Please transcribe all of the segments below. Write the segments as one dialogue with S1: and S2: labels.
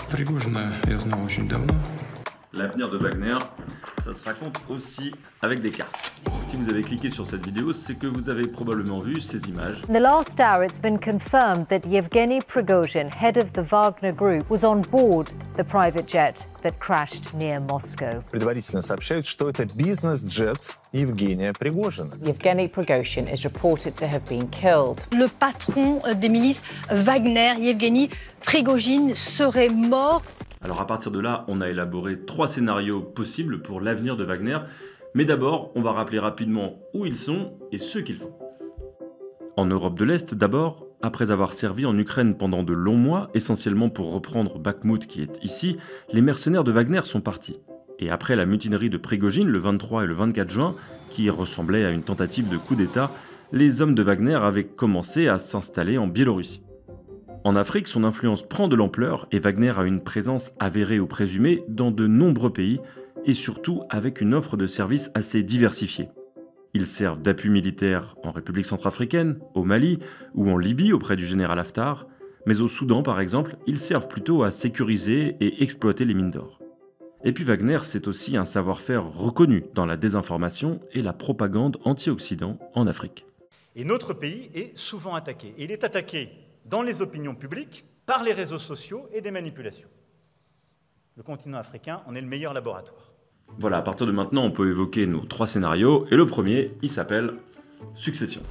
S1: Пригожина я знал очень давно.
S2: L'avenir de Wagner, ça se raconte aussi avec des cartes. Si vous avez cliqué sur cette vidéo, c'est que vous avez probablement vu ces images.
S3: In the last hour, it's been confirmed that Yevgeny Prigozhin, head of the Wagner Group, was on board the private jet that crashed near Moscow.
S4: Предварительно сообщают, что это бизнес-джет Евгения Пригожина.
S5: Yevgeny Prigozhin is reported to have been killed.
S6: Le patron des milices Wagner, Yevgeny Prigozhin, serait mort.
S2: Alors à partir de là, on a élaboré 3 scénarios possibles pour l'avenir de Wagner. Mais d'abord, on va rappeler rapidement où ils sont et ce qu'ils font. En Europe de l'Est d'abord, après avoir servi en Ukraine pendant de longs mois, essentiellement pour reprendre Bakhmout qui est ici, les mercenaires de Wagner sont partis. Et après la mutinerie de Prigozhin le 23 et le 24 juin, qui ressemblait à une tentative de coup d'État, les hommes de Wagner avaient commencé à s'installer en Biélorussie. En Afrique, son influence prend de l'ampleur et Wagner a une présence avérée ou présumée dans de nombreux pays et surtout avec une offre de services assez diversifiée. Ils servent d'appui militaire en République centrafricaine, au Mali ou en Libye auprès du général Haftar, mais au Soudan par exemple, ils servent plutôt à sécuriser et exploiter les mines d'or. Et puis Wagner, c'est aussi un savoir-faire reconnu dans la désinformation et la propagande anti-Occident en Afrique.
S7: Et notre pays est souvent attaqué. Il est attaqué dans les opinions publiques, par les réseaux sociaux et des manipulations. Le continent africain en est le meilleur laboratoire.
S2: Voilà, à partir de maintenant, on peut évoquer nos 3 scénarios, et le premier, il s'appelle Succession.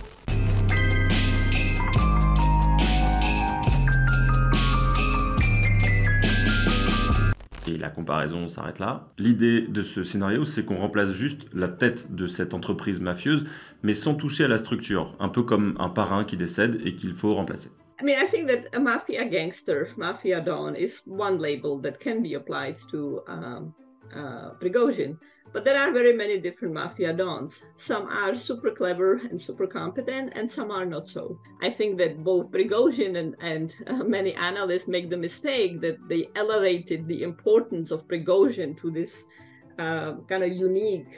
S2: Et la comparaison s'arrête là. L'idée de ce scénario, c'est qu'on remplace juste la tête de cette entreprise mafieuse, mais sans toucher à la structure, un peu comme un parrain qui décède et qu'il faut remplacer.
S8: I mean, I think that a mafia gangster, mafia don, is one label that can be applied to Prigozhin. But there are very many different mafia dons. Some are super clever and super competent, and some are not so. I think that both Prigozhin and many analysts make the mistake that they elevated the importance of Prigozhin to this kind of unique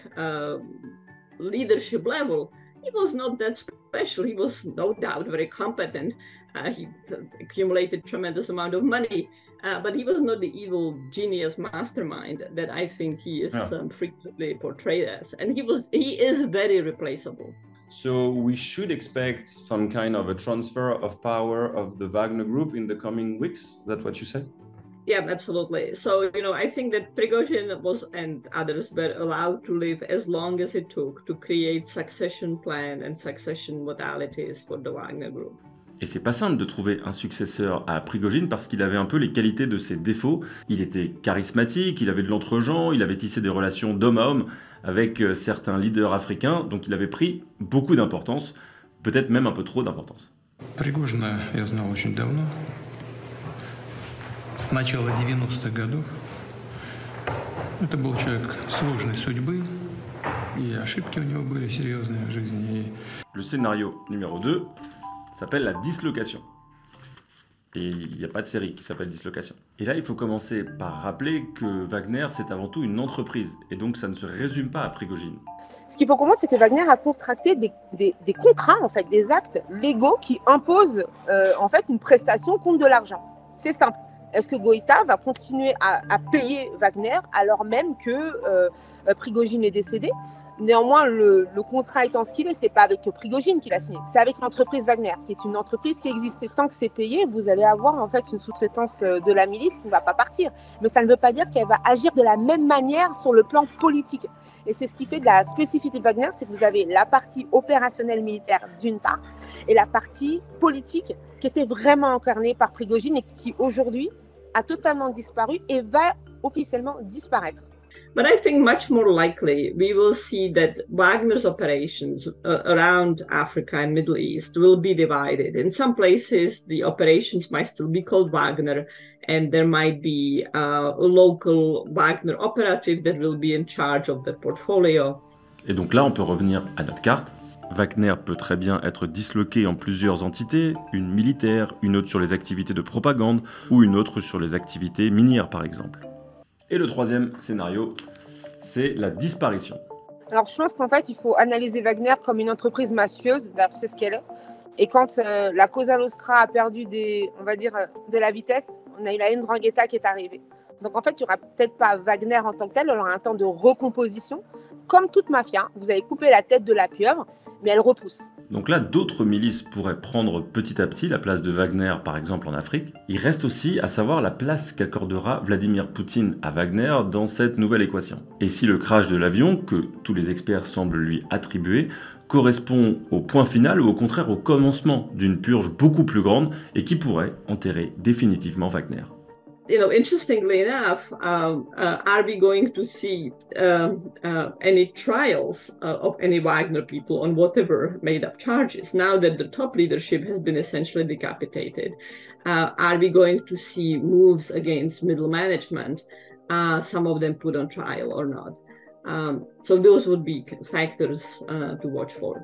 S8: leadership level. He was not that special. He was no doubt very competent. He accumulated tremendous amount of money, but he was not the evil genius mastermind that I think he is frequently portrayed as. And he is very replaceable.
S2: So we should expect some kind of a transfer of power of the Wagner Group in the coming weeks? Is that what you said?
S8: Yeah, absolutely. So, I think that Prigozhin and others were allowed to live as long as it took to create succession plan and succession modalities for the Wagner Group.
S2: Et c'est pas simple de trouver un successeur à Prigozhin parce qu'il avait un peu les qualités de ses défauts. Il était charismatique, il avait de l'entre-gens, il avait tissé des relations d'homme à homme avec certains leaders africains, donc il avait pris beaucoup d'importance, peut-être même un peu trop d'importance.
S1: Пригожина я знал очень давно. С начала 90-х годов. Это был человек сложной судьбы, и ошибки у него были серьезные в жизни.
S2: Le scénario numéro 2 s'appelle la dislocation. Et il n'y a pas de série qui s'appelle Dislocation. Et là, il faut commencer par rappeler que Wagner, c'est avant tout une entreprise. Et donc, ça ne se résume pas à Prigozhin.
S9: Ce qu'il faut comprendre, c'est que Wagner a contracté des contrats, en fait, des actes légaux qui imposent en fait une prestation contre de l'argent. C'est simple. Est-ce que Goïta va continuer à payer Wagner alors même que Prigozhin est décédé? Néanmoins, le contrat étant ce qu'il est, c'est pas avec Prigozhin qu'il a signé, c'est avec l'entreprise Wagner, qui est une entreprise qui existe. Et tant que c'est payé, vous allez avoir en fait une sous-traitance de la milice qui ne va pas partir. Mais ça ne veut pas dire qu'elle va agir de la même manière sur le plan politique. Et c'est ce qui fait de la spécificité de Wagner, c'est que vous avez la partie opérationnelle militaire d'une part, et la partie politique qui était vraiment incarnée par Prigozhin et qui aujourd'hui a totalement disparu et va officiellement disparaître.
S8: But I think much more likely we will see that Wagner's operations around Africa and Middle East will be divided. In some places, the operations might still be called Wagner, and there might be a local Wagner operative that will be in charge of the portfolio.
S2: Et donc là, on peut revenir à notre carte. Wagner peut très bien être disloqué en plusieurs entités, une militaire, une autre sur les activités de propagande, ou une autre sur les activités minières par exemple. Et le troisième scénario, c'est la disparition.
S9: Alors je pense qu'en fait, il faut analyser Wagner comme une entreprise mafieuse, c'est ce qu'elle est. Et quand la Cosa Nostra a perdu on va dire, de la vitesse, on a eu la Ndrangheta qui est arrivée. Donc en fait, il n'y aura peut-être pas Wagner en tant que tel, il aura un temps de recomposition. Comme toute mafia, vous avez coupé la tête de la pieuvre, mais elle repousse.
S2: Donc là, d'autres milices pourraient prendre petit à petit la place de Wagner, par exemple en Afrique. Il reste aussi à savoir la place qu'accordera Vladimir Poutine à Wagner dans cette nouvelle équation. Et si le crash de l'avion, que tous les experts semblent lui attribuer, correspond au point final ou au contraire au commencement d'une purge beaucoup plus grande et qui pourrait enterrer définitivement Wagner.
S8: Interestingly enough, are we going to see any trials of any Wagner people on whatever made-up charges now that the top leadership has been essentially decapitated? Are we going to see moves against middle management, some of them put on trial or not? So those would be factors to watch for.